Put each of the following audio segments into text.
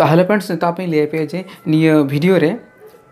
ताहले फ्रेंड्स निता पे ले पे जे निया वीडियो रे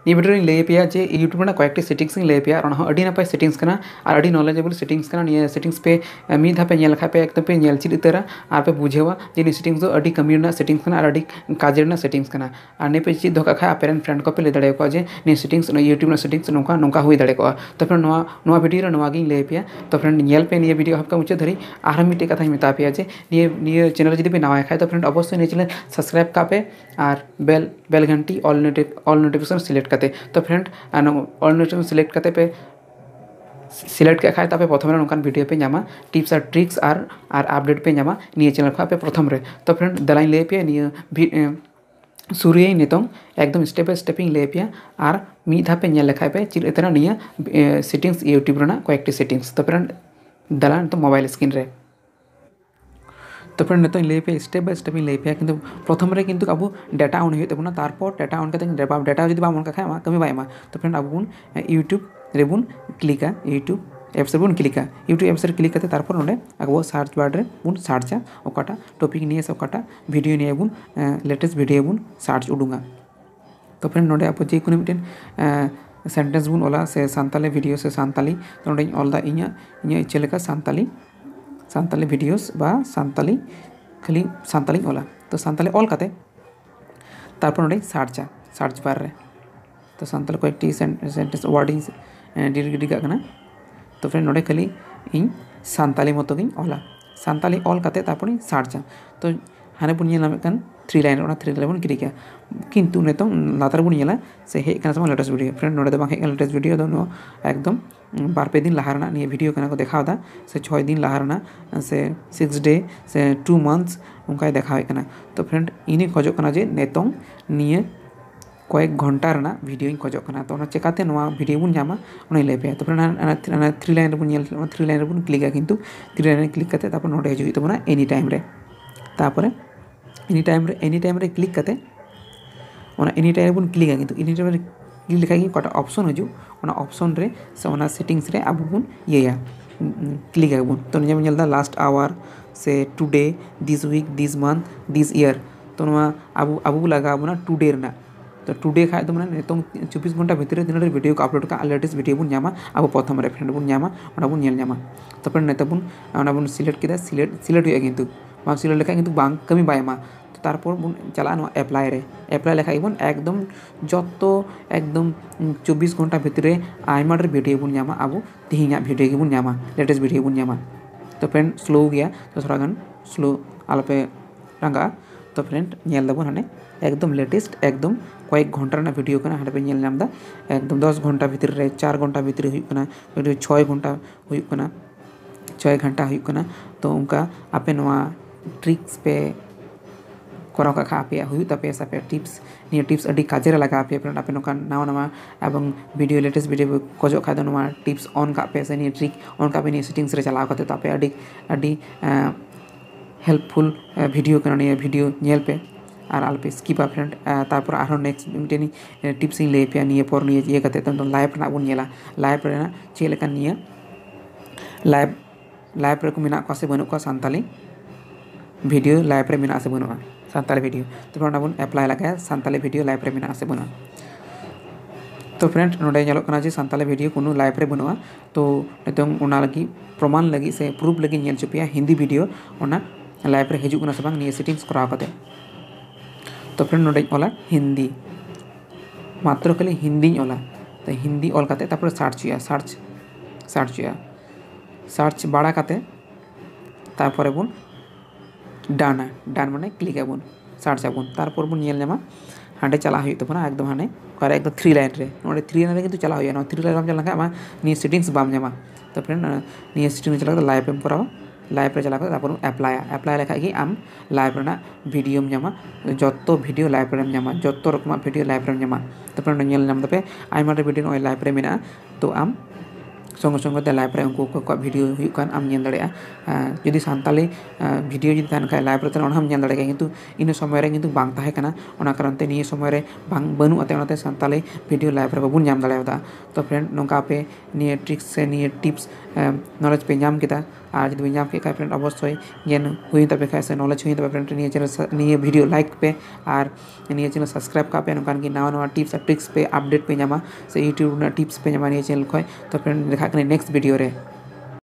ये वीडियो ले पे जे यूट्यूब में कयेकटी सेटिंग्स ले पे और अड़ी नपाय सेटिंग्स कना और अड़ी नॉलेजेबल सेटिंग्स कना निया सेटिंग्स पे मी धा पे नेल खा पे एकदम पे नेल चिद उतरा और पे बुझेवा जे नि सेटिंग्स दो अड़ी कमी ना सेटिंग्स कना और अड़ी काजेर ना सेटिंग्स कना और ने पे चिद धोका खा पेरेंट फ्रेंड को पे ले दड़े को जे नि सेटिंग्स यूट्यूब ना सेटिंग्स नोका नोका हुई दड़े को तो फ्रेंड नोवा वीडियो रे नोवा गिन ले पे तो फ्रेंड नेल पे निया वीडियो हपका मुचे धरी और मिटे कथा मेता पे जे निया चैनल जदी पे नवा खाय तो फ्रेंड अवश्य ने चैनल सब्सक्राइब का पे और बेल घंटी ऑल नोटिफिकेशन सिलेक्ट करते तो फ्रेंड ऑल नोटिफिकेशन सिलेक्ट करते पे सिलेक्ट के खाए तब प्रथम नौकान वीडियो पे नामा टिप्स और ट्रिक्स और अपडेट पे नामा निये चैनल खा पे प्रथम रे तो फ्रेंड दलाइन ले पे निये शुरू नितों एकदम स्टेप बाय स्टेपिंग ले पे और मी धा पे लेखा पे चिर इतना निये सेटिंग्स यूट्यूब रेना कयेकटी सेटिंग्स तो फ्रेंड दलान तो मोबाइल स्क्रीन रे तो फ्रेंड नितों ले पे स्टेप बाय स्टेप ले पे किंतु प्रथम रे किंतु अब डाटा ऑन होते बुना तारपर डाटा ऑन करते डाटा जब बाम ऑन का खाय कमी बाय तो फ्रेंड अब यूट्यूब रे बुन क्लिका यूट्यूब एप्स रे बुन क्लिका यूट्यूब एप्स रे क्लिक करते तारपर नोडे अब सर्च बार रे बुन सर्चा ओकाटा टॉपिक निये से ओकाटा वीडियो निये बुन लेटेस्ट वीडियो बुन सर्च उडुंगा तो फ्रेंड नोडे अब जे कोनो मिटेन सेंटेंस बुन ओला से सानताली वीडियो से सानताली तो नोडे ऑल दा इnya चलेका सानताली वीडियोस बा सानताली खाली सानताली ओला तो सानताली ऑल काते तारपर नोडे सर्च बार रे तो सानताली कयेकटी सेंटेंस वर्डिंग डिगा कना तो फ्रेंड नोडे खाली इन सानताली मतो गिन ओला सानताली ऑल काते तारपर सर्चा तो हाने बुन नेला मेकन 3 लाइन ओना 3 लाइन बुन क्लिका किंतु नेतो लातार बुन नेला से हे कना सम लेटेस्ट वीडियो फ्रेंड नोडे दो बांग हे लेटेस्ट वीडियो दो नो एकदम बार पे दिन लहारना निये वीडियो कना को देखावदा से 6 दिन लहारना से 6 डे से 2 मंथ्स उनका देखावे कना तो फ्रेंड इनी खोजो कना जे नेतो निये कयेक घंटा रना वीडियो खोजो कना तो चेकाते वीडियो बुन जामा उन्हें ले पे तो फ्रेंड 3 लाइन बुन 3 लाइन बुन क्लिका किंतु 3 लाइन क्लिक करते तापर नोडे हिजुई तो बना एनी टाइम रे तापर एनी टाइम रे क्लिक करते एनी टाइम बुन क्लिका किंतु एनी टाइम रे क्लिक लेखा कि कटा ऑप्शन हजू ऑप्शन रे से सेटिंग्स रे अब बुन ये क्लिक आबुन तो निजे नेलदा लास्ट आवर से today this week this month this year तो अब लगा बुना टुडे रना तो टुडे खाए तो मैंने नितों 24 घंटा भितर दिन वीडियो को अपलोड का लेटेस्ट वीडियो बुन जामा अब प्रथम रे फ्रेंड बुन जामा बुन नेल जामा तो फ्रेंड नेता बुन सिलेक्ट किदा सिलेक्ट हुआ किंतु बांग सिलेक्ट लेखा किंतु बांग कमी बायमा तो तारपर बुन चला एप्लाई लेखा बुन एकदम जतो एकदम 24 घंटा भितर आयमा वीडियो बुन जामा अब तिहिना वीडियो बुन जामा लेटेस्ट वीडियो बुन जामा तो फ्रेंड स्लो गया तो थोड़ा गान स्लो आलपे रंगा तो फ्रेंड नेल दबन हाने एकदम लेटेस्ट एकदम कयेक घंटा रना वीडियो कना हाडे पे नेल नामदा एकदम 10 घंटा भितर रे 4 घंटा भितर हुई कना 6 घंटा हुई कना 6 घंटा हुई कना तो उनका आपे नवा ट्रिक्स पे कराव का खा पे हुई तपे सापे टिप्स अडी काजे रे लगा पे फ्रेंड आपे नोका नावा एवं वीडियो लेटेस्ट वीडियो खोजो खा दो नवा टिप्स ऑन का पे से नि ट्रिक ऑन का पे नि सेटिंग्स रे चलाव करते तापे अडी हेल्पफुल वीडियो कना नि वीडियो नेल पे और आलपे स्किप फ्रेंड तारपर आरो नेक्स्ट मिटेनी टिप्स ले पे निये पर निये ये करते तो लाइव ना बुन नेला लाइव रे ना चे लेका निये लाइव रे को मेना को से बनु को सानताली वीडियो लाइव रे मेना से बनुआ सानताली वीडियो तो फ्रेंड बुन अप्लाई लगा सानताली वीडियो लाइव रे मेना से बनुआ तो फ्रेंड नोडे नेलो कना जे सानताली वीडियो कोनो लाइव रे बनुआ तो नितों ओना लगी प्रमाण लगी से प्रूफ लगी नेल चुपिया हिंदी वीडियो ओना लाइव रे हिजु कना से बांग निये सेटिंग्स कराव कते तो फ्रेंड नोडे ओला हिंदी मात्र खाली हिंदी ओला तो हिंदी ऑल करते तापर सर्च बाड़ा करते तापर बुन डान माने क्लिक आबुन सर्च आबुन तारपर बुन नेल नामा हांडे चला हुई तबना एकदम हाने करे एकदम 3 लाइन रे नोडे 3 लाइन रे किंतु चला हुई 3 लाइन चला का आमा नि सेटिंग्स बाम जामा तो फ्रेंड नि सेटिंग्स चला लाइव एम करावा लाइव रे चला तापर अप्लाई लेखा कि आम लाइव रेना वीडियो जामा जतो वीडियो लाइव रे जामा जतो रकम वीडियो लाइव रे जामा तो फ्रेंड नेल नाम तपे आइमा वीडियो नो लाइव रे मेना तो आम संगे संगे लाइव रे उनको वीडियो हुई कान आम नेल दड़े यदि सानताली वीडियो जदि तान खाय लाइव रे हम नेल दड़े किंतु इन समय रे किंतु बांग ताहे कना ओना कारण ते निये समय रे बांग बनु अते ओनाते सानताली वीडियो लाइव रे बाबुन नाम दड़ेदा तो फ्रेंड नोंका पे निये ट्रिक्स से निये टिप्स नॉलेज पे नाम केदा और जो नाम के फ्रेंड अवश्य ज्ञान हुई तबे खाए से नॉलेज हुई तबे फ्रेंड निये चैनल निये वीडियो लाइक पे और निये चैनल सब्सक्राइब का पे नौकान की नवा नवा टिप्स और ट्रिक्स पे अपडेट पे नामा से यूट्यूब टिप्स पे नामा निये चैनल खय तो फ्रेंड देखा नेक्स्ट वीडियो रे।